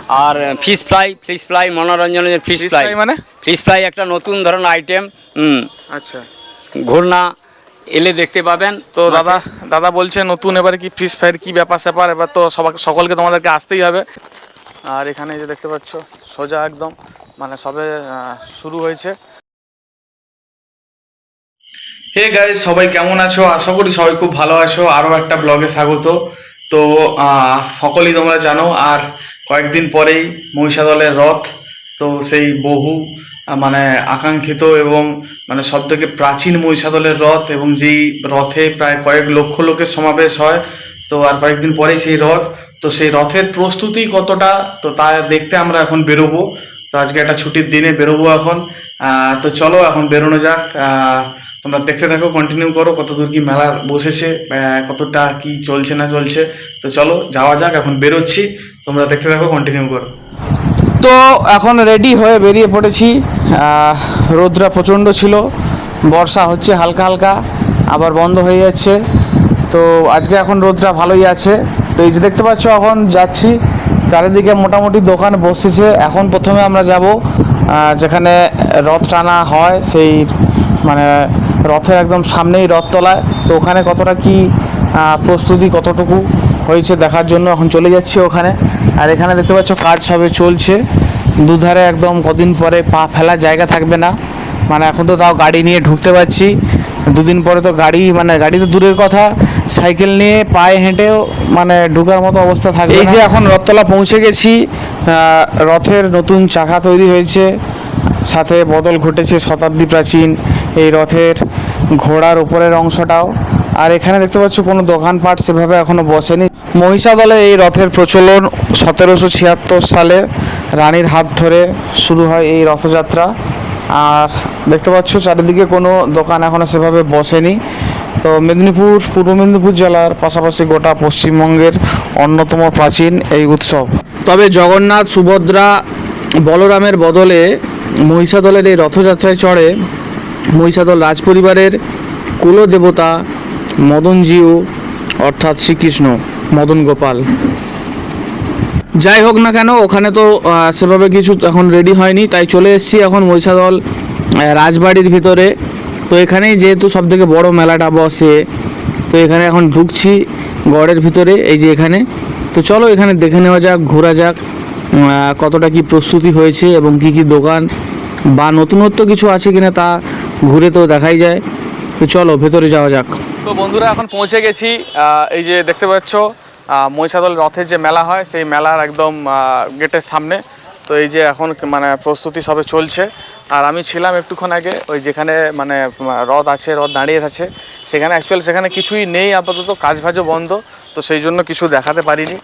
আর fish fry মনোরঞ্জনের fish Fish fry fry মানে? Fish fry একটা নতুন ধরনের আইটেম। আচ্ছা। ঘূর্ণা এলে দেখতে পাবেন। তো দাদা বলছে নতুন, এবারে কি ফিশ ফ্রাইয়ের কি ব্যাপার স্যাপার, এবার তো সকলকে তোমাদেরকে আসতেই হবে। আর এখানে যে দেখতে পাচ্ছ সোজা একদম মানে সবে শুরু হয়েছে। হে গাইস, সবাই কেমন আছো? আশা করি সবাই খুব ভালো আছো। আরও একটা ব্লগে স্বাগত। তো সকলেই তোমরা জানো, আর কয়েকদিন পরেই মহিষাদলের রথ। তো সেই বহু মানে আকাঙ্ক্ষিত এবং মানে সব থেকে প্রাচীন মহিষাদলের রথ, এবং যেই রথে প্রায় কয়েক লক্ষ লোকের সমাবেশ হয়। তো আর কয়েকদিন পরেই সেই রথ। তো সেই রথের প্রস্তুতি কতটা, তো তা দেখতে আমরা এখন বেরোবো। তো আজকে একটা ছুটির দিনে বেরোবো এখন। তো চলো এখন বেরোনো যাক। তোমরা দেখতে থাকো, কন্টিনিউ করো কতদূর কি মেলা বসেছে, কতটা কি চলছে না চলছে। তো চলো যাওয়া যাক, এখন বেরোচ্ছি। তোমরা দেখতে থাকো, কন্টিনিউ করো। তো এখন রেডি হয়ে বেরিয়ে পড়েছি। রোদটা প্রচণ্ড ছিল, বর্ষা হচ্ছে হালকা হালকা, আবার বন্ধ হয়ে যাচ্ছে। তো আজকে এখন রোদটা ভালোই আছে। তো এই যে দেখতে পাচ্ছ এখন যাচ্ছি, চারিদিকে মোটামুটি দোকান বসেছে। এখন প্রথমে আমরা যাব যেখানে রথ টানা হয়, সেই মানে রথের একদম সামনেই রথতলায়। তো ওখানে কতটা কি প্রস্তুতি কতটুকু হয়েছে দেখার জন্য এখন চলে যাচ্ছি ওখানে। আর এখানে দেখতে পাচ্ছ কাজ সবে চলছে, দুধারে একদম কদিন পরে পা ফেলার জায়গা থাকবে না। মানে এখন তো তাও গাড়ি নিয়ে ঢুকতে পারছি, দুদিন পরে তো গাড়ি তো দূরের কথা, সাইকেল নিয়ে পায়ে হেঁটেও মানে ঢুকার মতো অবস্থা থাকবে। এই যে এখন রথতলা পৌঁছে গেছি, রথের নতুন চাকা তৈরি হয়েছে, সাথে বদল ঘটেছে শতাব্দী প্রাচীন এই রথের ঘোড়ার উপরের অংশটাও। আর এখানে দেখতে পাচ্ছ কোনো দোকানপাট সেভাবে এখনও বসেনি। মহিষাদলে এই রথের প্রচলন 1776 সালে রানীর হাত ধরে শুরু হয় এই রথযাত্রা। আর দেখতে পাচ্ছ চারিদিকে কোনো দোকান এখনও সেভাবে বসেনি। তো পূর্ব মেদিনীপুর জেলার পাশাপাশি গোটা পশ্চিমবঙ্গের অন্যতম প্রাচীন এই উৎসব। তবে জগন্নাথ, সুভদ্রা, বলরামের বদলে মহিষাদলের এই রথযাত্রায় চড়ে মহিষাদল রাজপরিবারের কুলদেবতা মদনজিউ, অর্থাৎ শ্রীকৃষ্ণ মদন গোপাল। যাই হোক না কেন, ওখানে তো সেভাবে কিছু এখন রেডি হয়নি, তাই চলে এসেছি এখন মহিষাদল রাজবাড়ির ভিতরে। তো এখানেই যেহেতু সবথেকে বড় মেলাটা বসে, তো এখানে এখন ঢুকছি গড়ের ভিতরে, এই যে এখানে। তো চলো এখানে দেখে নেওয়া যাক, ঘোরা যাক কতটা কি প্রস্তুতি হয়েছে এবং কি কি দোকান বা নতুনত্ব কিছু আছে কিনা তা ঘুরে তো দেখাই যায়। তো চলো ভেতরে যাওয়া যাক। তো বন্ধুরা এখন পৌঁছে গেছি, এই যে দেখতে পাচ্ছ মহিষাদল রথের যে মেলা হয় সেই মেলার একদম গেটের সামনে। তো এই যে এখন মানে প্রস্তুতি সবে চলছে। আর আমি ছিলাম একটুক্ষণ আগে ওই যেখানে মানে রথ আছে, রথ দাঁড়িয়ে আছে সেখানে। সেখানে কিছুই নেই আপাতত, কাজ ভাজও বন্ধ। তো সেই জন্য কিছু দেখাতে পারিনি,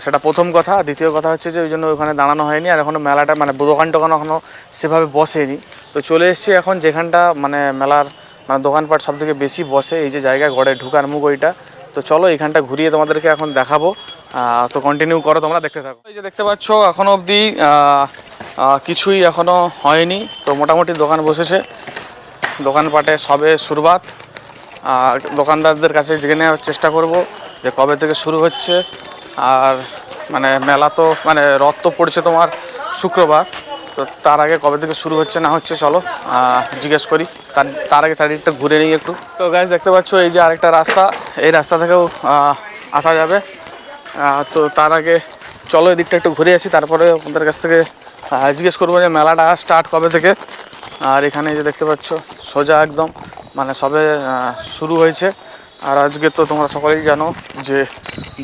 সেটা প্রথম কথা। দ্বিতীয় কথা হচ্ছে যে ওই জন্য ওখানে দাঁড়ানো হয়নি। আর এখনও মেলাটা মানে দোকান টোকান এখনও সেভাবে বসেনি। তো চলে এসেছি এখন যেখানটা মানে মেলার মানে দোকানপাট সব থেকে বেশি বসে, এই যে জায়গা গড়ে ঢুকার মুখ ওইটা। তো চলো এখানটা ঘুরিয়ে তোমাদেরকে এখন দেখাবো। তো কন্টিনিউ করো, তোমরা দেখতে থাকো। এই যে দেখতে পাচ্ছ এখনও অবধি কিছুই এখনও হয়নি। তো মোটামুটি দোকান বসেছে, দোকানপাটে সবে শুরুয়াত। দোকানদারদের কাছে জেনে নেওয়ার চেষ্টা করব যে কবে থেকে শুরু হচ্ছে। আর মানে মেলা তো মানে রথ তো পড়ছে তোমার শুক্রবার, তো তার আগে কবে থেকে শুরু হচ্ছে না হচ্ছে চলো জিজ্ঞেস করি। তার আগে চারিদিকটা ঘুরে নিই একটু। তো গাইস দেখতে পাচ্ছ এই যে আরেকটা রাস্তা, এই রাস্তা থেকেও আসা যাবে। তো তার আগে চলো এদিকটা একটু ঘুরে আসি, তারপরে ওদের কাছ থেকে জিজ্ঞেস করবো যে মেলাটা স্টার্ট কবে থেকে। আর এখানে যে দেখতে পাচ্ছ সোজা একদম মানে সবে শুরু হয়েছে। আর আজকে তো তোমরা সকলেই জানো যে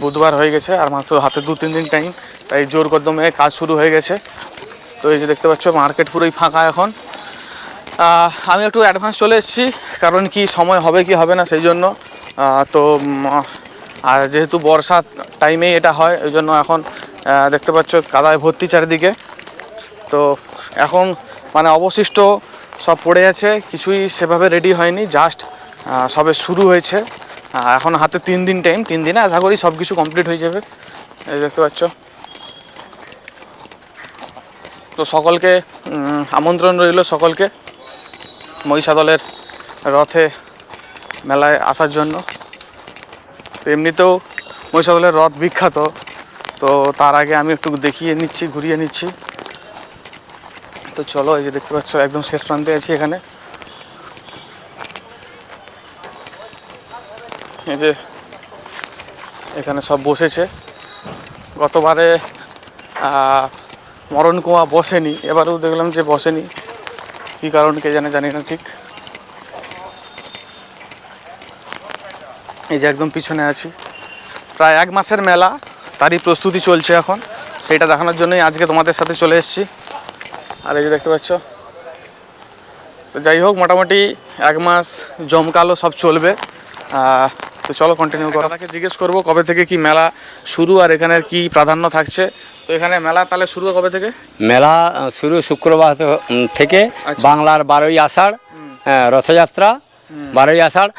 বুধবার হয়ে গেছে, আর মাত্র হাতে 2-3 দিন টাইম, তাই জোর কদমে কাজ শুরু হয়ে গেছে। তো এই যে দেখতে পাচ্ছ মার্কেট পুরোই ফাঁকা এখন। আমি একটু অ্যাডভান্স চলে এসেছি, কারণ কি সময় হবে কি হবে না সেই জন্য। তো আর যেহেতু বর্ষা টাইমেই এটা হয়, ওই জন্য এখন দেখতে পাচ্ছ কাদায় ভর্তি চারিদিকে। তো এখন মানে অবশিষ্ট সব পড়ে আছে, কিছুই সেভাবে রেডি হয়নি, জাস্ট সবে শুরু হয়েছে। এখন হাতে 3 দিন টাইম, 3 দিনে আশা করি সব কিছু কমপ্লিট হয়ে যাবে। এই দেখতে পাচ্ছ। তো সকলকে আমন্ত্রণ রইল সকলকে মহিষাদলের রথে মেলায় আসার জন্য। তো এমনিতেও মহিষাদলের রথ বিখ্যাত, তো তার আগে আমি একটু দেখিয়ে নিচ্ছি, ঘুরিয়ে নিচ্ছি। তো চলো, এই যে দেখতে পাচ্ছ একদম শেষ প্রান্তে আছি এখানে। এই যে এখানে সব বসেছে। গতবারে মরণ কুয়া বসেনি, এবারেও দেখলাম যে বসেনি, কী কারণ কে জানি না ঠিক। এই যে একদম পিছনে আছি, প্রায় 1 মাসের মেলা, তারই প্রস্তুতি চলছে এখন, সেইটা দেখানোর জন্যই আজকে তোমাদের সাথে চলে এসেছি। আর এই যে দেখতে পাচ্ছ, তো যাই হোক মোটামুটি 1 মাস জমকালো সব চলবে। তো চলো কন্টিনিউ করো। তাকে জিজ্ঞেস করবো কবে থেকে কি মেলা শুরু আর এখানের কি প্রাধান্য থাকছে। তো এখানে মেলা তাহলে শুরু কবে থেকে? মেলা শুরু শুক্রবার থেকে। আচ্ছা। বাংলার 12ই আষাঢ়, রথযাত্রা 12ই আষাঢ়।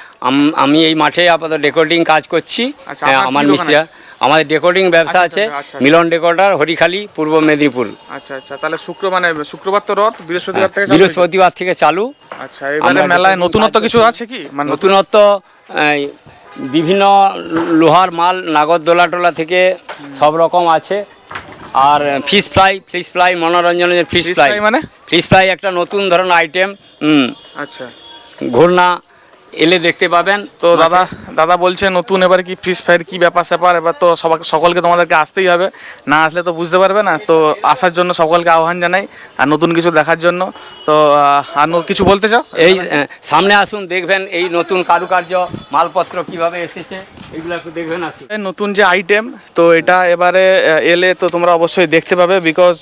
আমি এই মাঠে আপাতত ডেকোরেটিং কাজ করছি। আচ্ছা, আপনার আমার কি দোকান মিস্ত্রি, আছে? আমাদের ডেকোরেটিং ব্যবসা আচ্ছা, আছে, আচ্ছা। মিলন ডেকোরেটর, হরিখালি, পূর্ব মেদিনীপুর। আচ্ছা আচ্ছা, তাহলে শুক্রবার তো রথ, বৃহস্পতিবার থেকে চালু নাকি? বৃহস্পতিবার থেকে চালু। আচ্ছা, এবারে আমরা মেলায় decorating নতুনত্ব কাজ কিছু করছি। আছে কি, মানে নতুনত্ব এই, বিভিন্ন লোহার মাল, নাগরদোলা টোলা থেকে সব রকম আছে। আর ফিশ ফ্রাই মনোরঞ্জনের ফিশ Fish ফ্রাই fry মানে? ফিশ ফ্রাই একটা নতুন ধরনের আইটেম। আচ্ছা। ঘূর্ণা এলে দেখতে পাবেন। তো দাদা বলছে নতুন এবারে কি ফিশ ফ্রাইয়ের কি ব্যাপার স্যাপার, এবার তো সকলকে তোমাদেরকে আসতেই হবে, না আসলে তো বুঝতে পারবে না। তো আসার জন্য সকলকে আহ্বান জানাই, আর নতুন কিছু দেখার জন্য। তো আর কিছু বলতে চাও? এই সামনে আসুন, দেখবেন এই নতুন কারুকার্য মালপত্র কিভাবে এসেছে, এগুলো একটু দেখবেন। আসুন, নতুন যে আইটেম, তো এটা এবারে এলে তো তোমরা অবশ্যই দেখতে পাবে, বিকজ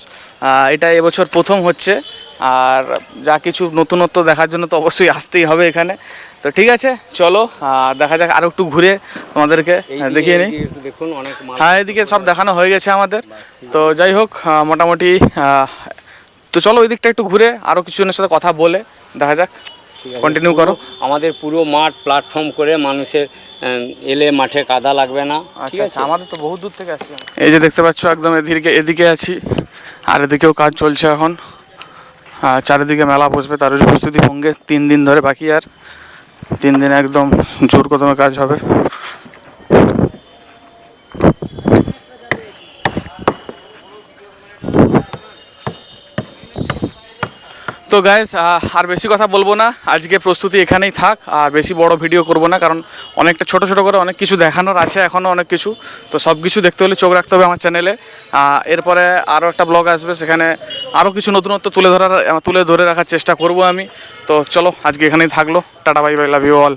এটা এবছর প্রথম হচ্ছে। আর যা কিছু নতুনত্ব দেখার জন্য তো অবশ্যই আসতেই হবে এখানে। তো ঠিক আছে, চলো দেখা যাক, আরও একটু ঘুরে তোমাদেরকে দেখিয়ে নিই। দেখুন অনেক মাল। হ্যাঁ, এদিকে সব দেখানো হয়ে গেছে আমাদের। তো যাই হোক মোটামুটি তো চলো ওই দিকটা একটু ঘুরে আরও কিছুজনের সাথে কথা বলে দেখা যাক। কন্টিনিউ করো। আমাদের পুরো মাঠ প্ল্যাটফর্ম করে মানুষের এলে মাঠে কাদা লাগবে না। ঠিক আচ্ছা আছে, আচ্ছা, আমাদের তো বহু দূর থেকে আসছি। এই যে দেখতে পাচ্ছ একদম এদিকে আছি, আর এদিকেও কাজ চলছে এখন। চারিদিকে মেলা বসবে, তার প্রস্তুতি ভঙ্গে 3 দিন ধরে বাকি, আর 3 দিন একদম জোর কদমে কাজ হবে। তো গাইস, আর বেশি কথা বলবো না, আজকে প্রস্তুতি এখানেই থাক, আর বেশি বড় ভিডিও করব না, কারণ অনেকটা ছোট করে অনেক কিছু দেখানোর আছে এখনও অনেক কিছু। তো সব কিছু দেখতে হলে চোখ রাখতে হবে আমার চ্যানেলে। এরপরে আরও একটা ব্লগ আসবে, সেখানে আরও কিছু নতুনত্ব তুলে ধরে রাখার চেষ্টা করব আমি। তো চলো আজকে এখানেই থাকলো, tata bye bye, love you all.